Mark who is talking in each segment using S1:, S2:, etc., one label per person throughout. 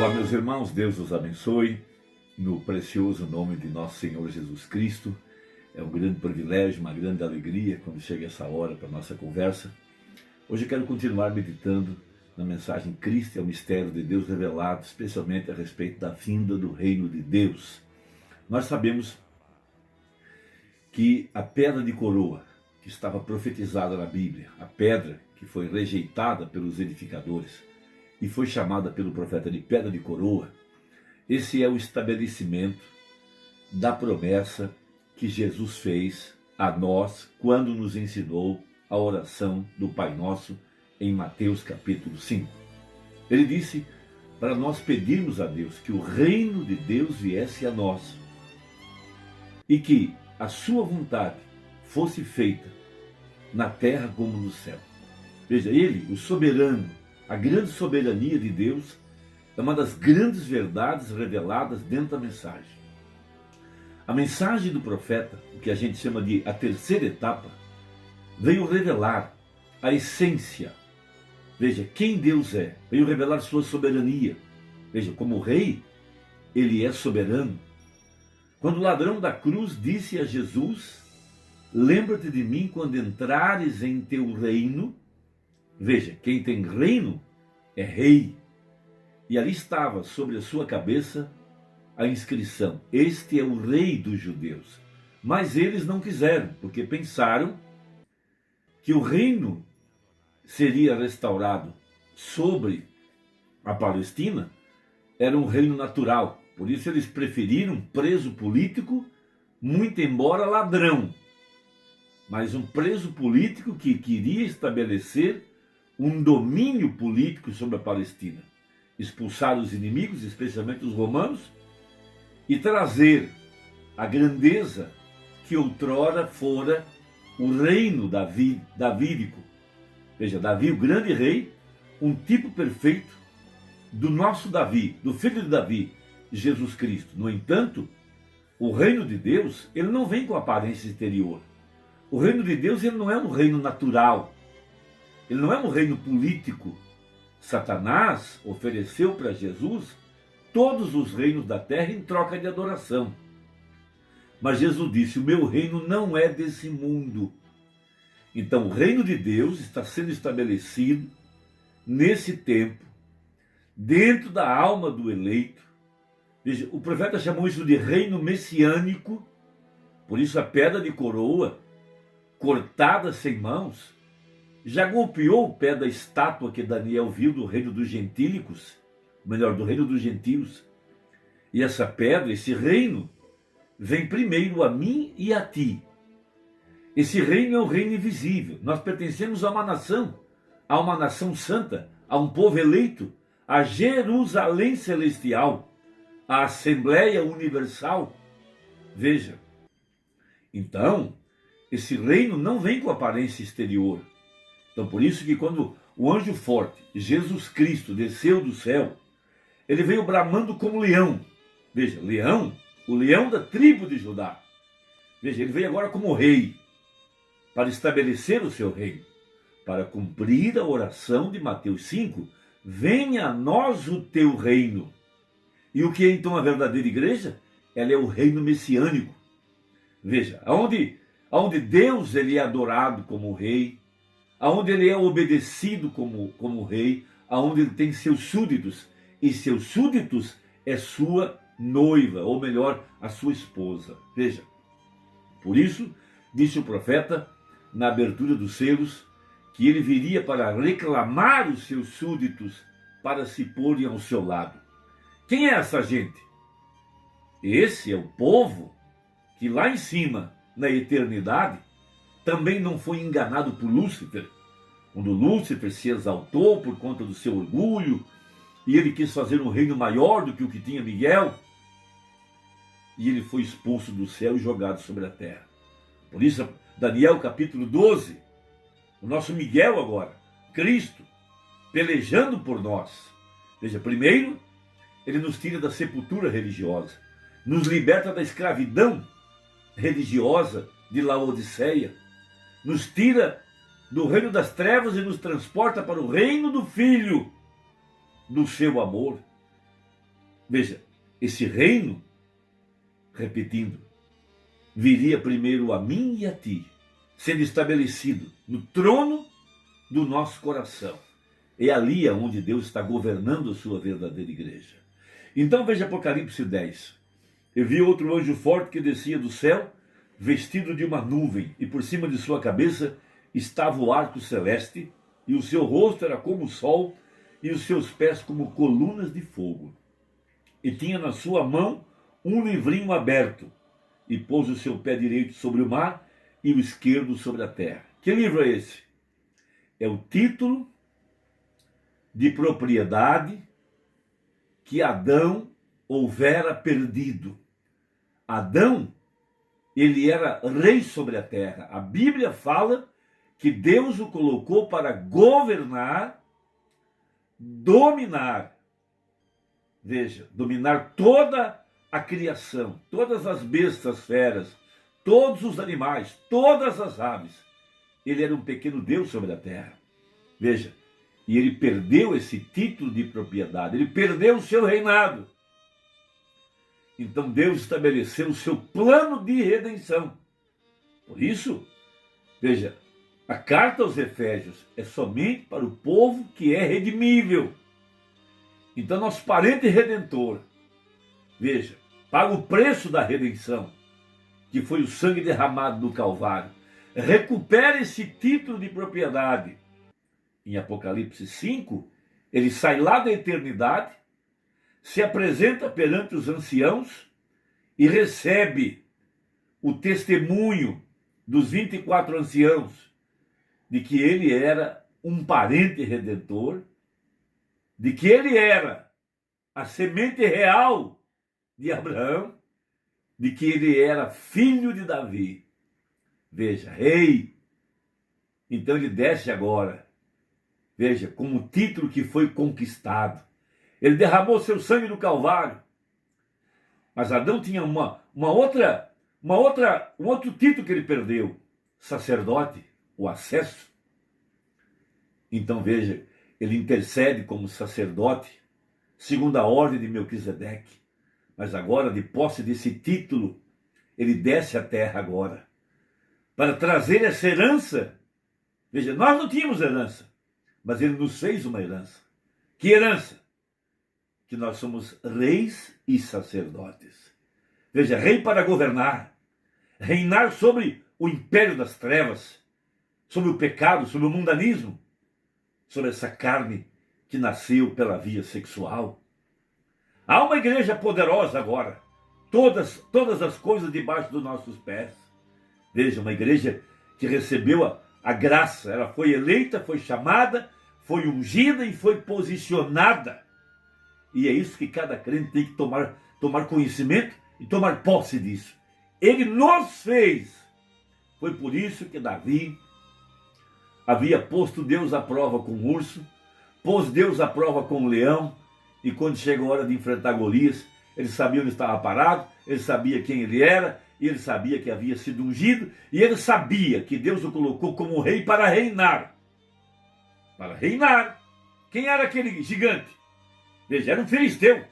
S1: Olá, meus irmãos, Deus os abençoe, no precioso nome de nosso Senhor Jesus Cristo. É um grande privilégio, uma grande alegria quando chega essa hora para a nossa conversa. Hoje eu quero continuar meditando na mensagem Cristo é o mistério de Deus revelado, especialmente a respeito da vinda do reino de Deus. Nós sabemos que a pedra de coroa, que estava profetizada na Bíblia, a pedra que foi rejeitada pelos edificadores, e foi chamada pelo profeta de pedra de coroa, esse é o estabelecimento da promessa que Jesus fez a nós quando nos ensinou a oração do Pai Nosso em Mateus capítulo 5. Ele disse para nós pedirmos a Deus que o reino de Deus viesse a nós e que a sua vontade fosse feita na terra como no céu. Veja, ele, o soberano, a grande soberania de Deus é uma das grandes verdades reveladas dentro da mensagem. A mensagem do profeta, o que a gente chama de a terceira etapa, veio revelar a essência. Veja, quem Deus é. Veio revelar sua soberania. Veja, como rei, ele é soberano. Quando o ladrão da cruz disse a Jesus: lembra-te de mim quando entrares em teu reino. Veja, quem tem reino é rei. E ali estava sobre a sua cabeça a inscrição: este é o rei dos judeus. Mas eles não quiseram, porque pensaram que o reino seria restaurado sobre a Palestina, era um reino natural. Por isso eles preferiram um preso político, muito embora ladrão, mas um preso político que queria estabelecer um domínio político sobre a Palestina, expulsar os inimigos, especialmente os romanos, e trazer a grandeza que outrora fora o reino davídico. Veja, Davi, o grande rei, um tipo perfeito do nosso Davi, do filho de Davi, Jesus Cristo. No entanto, o reino de Deus, ele não vem com aparência exterior. O reino de Deus, ele não é um reino natural. Ele não é um reino político. Satanás ofereceu para Jesus todos os reinos da terra em troca de adoração. Mas Jesus disse: o meu reino não é desse mundo. Então o reino de Deus está sendo estabelecido nesse tempo, dentro da alma do eleito. Veja, o profeta chamou isso de reino messiânico. Por isso a pedra de coroa, cortada sem mãos, já golpeou o pé da estátua que Daniel viu do reino dos gentílicos, melhor, do reino dos gentios. E essa pedra, esse reino, vem primeiro a mim e a ti. Esse reino é um reino invisível. Nós pertencemos a uma nação santa, a um povo eleito, a Jerusalém celestial, a Assembleia Universal. Veja, então, esse reino não vem com aparência exterior. Então, por isso que quando o anjo forte, Jesus Cristo, desceu do céu, ele veio bramando como leão. Veja, leão, o leão da tribo de Judá. Veja, ele veio agora como rei, para estabelecer o seu reino, para cumprir a oração de Mateus 5, venha a nós o teu reino. E o que é então a verdadeira igreja? Ela é o reino messiânico. Veja, aonde Deus ele é adorado como rei, aonde ele é obedecido como rei, aonde ele tem seus súditos, e seus súditos é sua noiva, ou melhor, a sua esposa. Veja, por isso, disse o profeta, na abertura dos selos, que ele viria para reclamar os seus súditos para se porem ao seu lado. Quem é essa gente? Esse é o povo que lá em cima, na eternidade, também não foi enganado por Lúcifer. Quando Lúcifer se exaltou por conta do seu orgulho, e ele quis fazer um reino maior do que o que tinha Miguel, e ele foi expulso do céu e jogado sobre a terra. Por isso, Daniel capítulo 12, o nosso Miguel agora, Cristo, pelejando por nós. Veja, primeiro, ele nos tira da sepultura religiosa, nos liberta da escravidão religiosa de Laodiceia, nos tira do reino das trevas e nos transporta para o reino do Filho do seu amor. Veja, esse reino, repetindo, viria primeiro a mim e a ti, sendo estabelecido no trono do nosso coração. É ali onde Deus está governando a sua verdadeira igreja. Então veja Apocalipse 10. Eu vi outro anjo forte que descia do céu, vestido de uma nuvem, e por cima de sua cabeça estava o arco celeste, e o seu rosto era como o sol, e os seus pés como colunas de fogo. E tinha na sua mão um livrinho aberto, e pôs o seu pé direito sobre o mar e o esquerdo sobre a terra. Que livro é esse? É o título de propriedade que Adão houvera perdido. Adão, ele era rei sobre a terra. A Bíblia fala que Deus o colocou para governar, dominar. Veja, dominar toda a criação, todas as bestas feras, todos os animais, todas as aves. Ele era um pequeno Deus sobre a terra. Veja, e ele perdeu esse título de propriedade, ele perdeu o seu reinado. Então Deus estabeleceu o seu plano de redenção. Por isso, veja, a carta aos Efésios é somente para o povo que é redimível. Então nosso parente redentor, veja, paga o preço da redenção, que foi o sangue derramado no Calvário. Recupera esse título de propriedade. Em Apocalipse 5, ele sai lá da eternidade, se apresenta perante os anciãos e recebe o testemunho dos 24 anciãos de que ele era um parente redentor, de que ele era a semente real de Abraão, de que ele era filho de Davi. Veja, rei. Então ele desce agora, veja, com o título que foi conquistado. Ele derramou seu sangue no Calvário. Mas Adão tinha um outro título que ele perdeu: sacerdote, o acesso. Então veja, ele intercede como sacerdote, segundo a ordem de Melquisedeque. Mas agora, de posse desse título, ele desce à terra agora, para trazer essa herança. Veja, nós não tínhamos herança, mas ele nos fez uma herança. Que herança? Que nós somos reis e sacerdotes. Veja, rei para governar, reinar sobre o império das trevas, sobre o pecado, sobre o mundanismo, sobre essa carne que nasceu pela via sexual. Há uma igreja poderosa agora, todas as coisas debaixo dos nossos pés. Veja, uma igreja que recebeu a graça, ela foi eleita, foi chamada, foi ungida e foi posicionada. E é isso que cada crente tem que tomar conhecimento e tomar posse disso. Ele nos fez. Foi por isso que Davi havia posto Deus à prova com o urso, pôs Deus à prova com o leão, e quando chegou a hora de enfrentar Golias, ele sabia onde estava parado, ele sabia quem ele era, e ele sabia que havia sido ungido, e ele sabia que Deus o colocou como rei para reinar. Para reinar. Quem era aquele gigante? Veja, era um filisteu.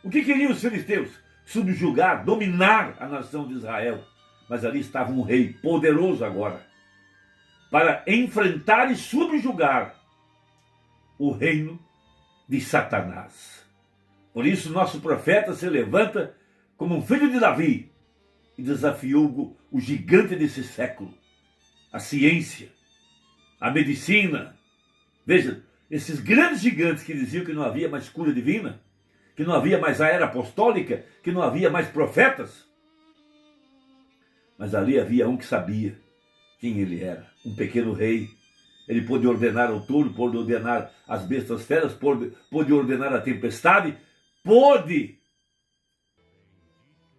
S1: O que queriam os filisteus? Subjugar, dominar a nação de Israel. Mas ali estava um rei poderoso agora, para enfrentar e subjugar o reino de Satanás. Por isso nosso profeta se levanta como um filho de Davi e desafiou o gigante desse século, a ciência, a medicina. Veja, esses grandes gigantes que diziam que não havia mais cura divina, que não havia mais a era apostólica, que não havia mais profetas. Mas ali havia um que sabia quem ele era, um pequeno rei. Ele pôde ordenar o touro, pôde ordenar as bestas feras, pôde ordenar a tempestade, pôde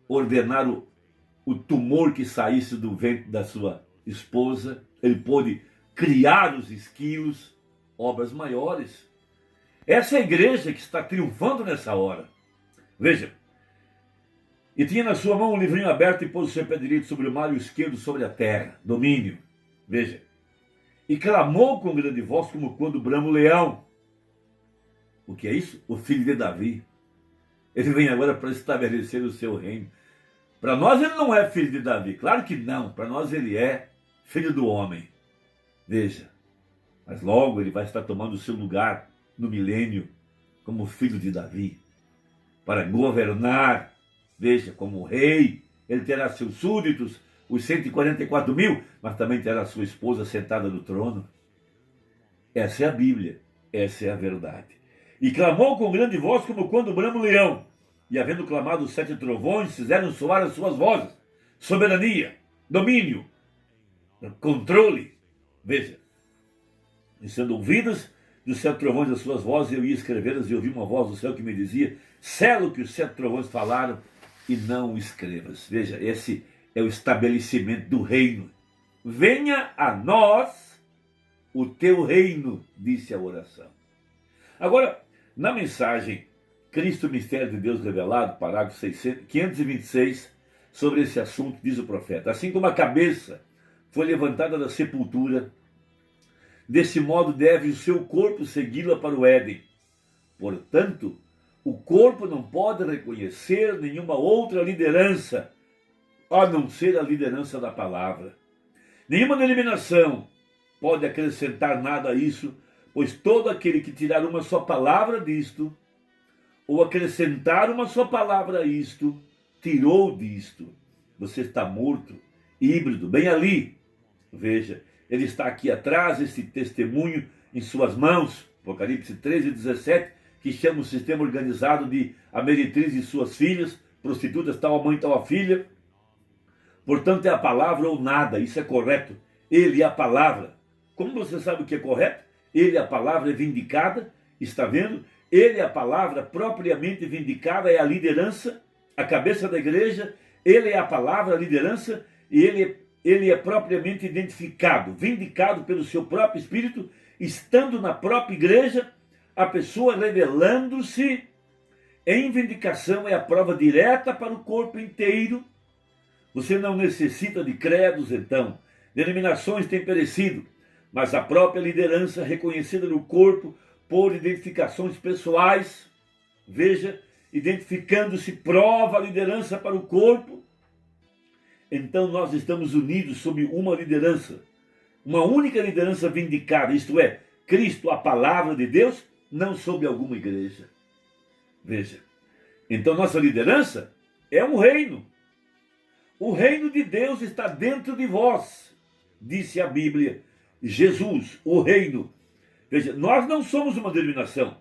S1: ordenar o tumor que saísse do ventre da sua esposa. Ele pôde criar os esquilos, obras maiores. Essa é a igreja que está triunfando nessa hora. Veja, e tinha na sua mão um livrinho aberto e pôs o seu pé direito sobre o mar e o esquerdo sobre a terra, domínio. Veja, e clamou com grande voz como quando brama o leão. O que é isso? O filho de Davi. Ele vem agora para estabelecer o seu reino. Para nós ele não é filho de Davi, claro que não. Para nós ele é filho do homem. Veja, mas logo ele vai estar tomando o seu lugar no milênio como filho de Davi, para governar, veja, como rei. Ele terá seus súditos, os 144 mil, mas também terá sua esposa sentada no trono. Essa é a Bíblia, essa é a verdade. E clamou com grande voz como quando brama o leão. E havendo clamado os 7 trovões, fizeram soar as suas vozes. Soberania, domínio, controle. Veja, e sendo ouvidas dos 7 trovões as suas vozes, eu ia escrevê-las e ouvi uma voz do céu que me dizia: sela o que os 7 trovões falaram e não o escrevas. Veja, esse é o estabelecimento do reino. Venha a nós o teu reino, disse a oração. Agora, na mensagem Cristo, Mistério de Deus Revelado, parágrafo 526, sobre esse assunto, diz o profeta: assim como a cabeça foi levantada da sepultura, desse modo deve o seu corpo segui-la para o Éden. Portanto, o corpo não pode reconhecer nenhuma outra liderança, a não ser a liderança da palavra. Nenhuma denominação pode acrescentar nada a isso, pois todo aquele que tirar uma só palavra disto, ou acrescentar uma só palavra a isto, tirou disto. Você está morto, híbrido, bem ali. Veja, ele está aqui atrás, esse testemunho em suas mãos, Apocalipse 13, 17, que chama o sistema organizado de a meretriz e suas filhas, prostitutas, tal a mãe, tal a filha. Portanto, é a palavra ou nada, isso é correto. Ele é a palavra. Como você sabe o que é correto? Ele, a palavra, é vindicada, está vendo? Ele, a palavra propriamente vindicada, é a liderança, a cabeça da igreja. Ele é a palavra, a liderança, e ele é propriamente identificado, vindicado pelo seu próprio Espírito, estando na própria igreja, a pessoa revelando-se em vindicação é a prova direta para o corpo inteiro. Você não necessita de credos, então. Denominações têm perecido, mas a própria liderança reconhecida no corpo por identificações pessoais, veja, identificando-se, prova a liderança para o corpo. Então nós estamos unidos sob uma liderança, uma única liderança vindicada, isto é, Cristo, a palavra de Deus, não sob alguma igreja. Veja, então nossa liderança é um reino. O reino de Deus está dentro de vós, disse a Bíblia. Jesus, o reino. Veja, nós não somos uma denominação.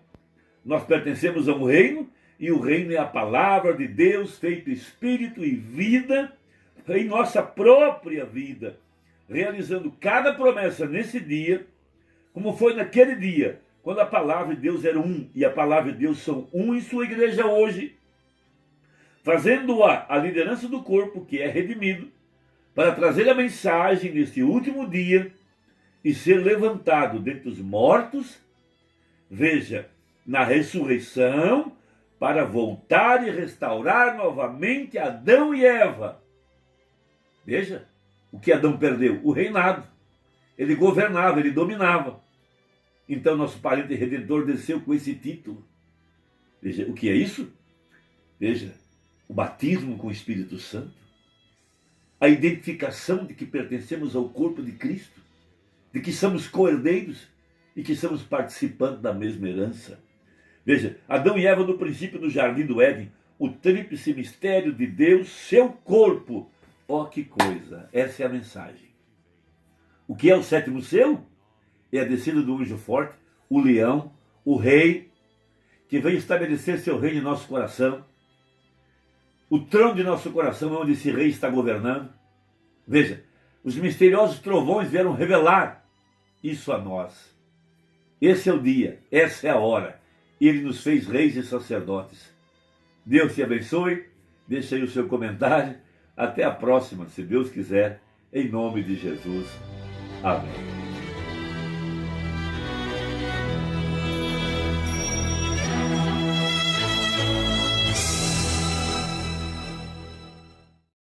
S1: Nós pertencemos a um reino, e o reino é a palavra de Deus, feito espírito e vida, em nossa própria vida, realizando cada promessa nesse dia, como foi naquele dia, quando a palavra de Deus era um, e a palavra de Deus são um em sua igreja hoje, fazendo a liderança do corpo, que é redimido, para trazer a mensagem neste último dia e ser levantado dentre os mortos, veja, na ressurreição, para voltar e restaurar novamente Adão e Eva. Veja, o que Adão perdeu? O reinado. Ele governava, ele dominava. Então nosso parente redentor desceu com esse título. Veja, o que é isso? Veja, o batismo com o Espírito Santo, a identificação de que pertencemos ao corpo de Cristo, de que somos co-herdeiros e que somos participantes da mesma herança. Veja, Adão e Eva no princípio do jardim do Éden, o tríplice mistério de Deus, seu corpo. Ó, que coisa, essa é a mensagem. O que é o sétimo selo? É a descida do anjo forte, o leão, o rei, que vem estabelecer seu reino em nosso coração. O trono de nosso coração é onde esse rei está governando. Veja, os misteriosos trovões vieram revelar isso a nós. Esse é o dia, essa é a hora. Ele nos fez reis e sacerdotes. Deus te abençoe. Deixa aí o seu comentário. Até a próxima, se Deus quiser, em nome de Jesus. Amém.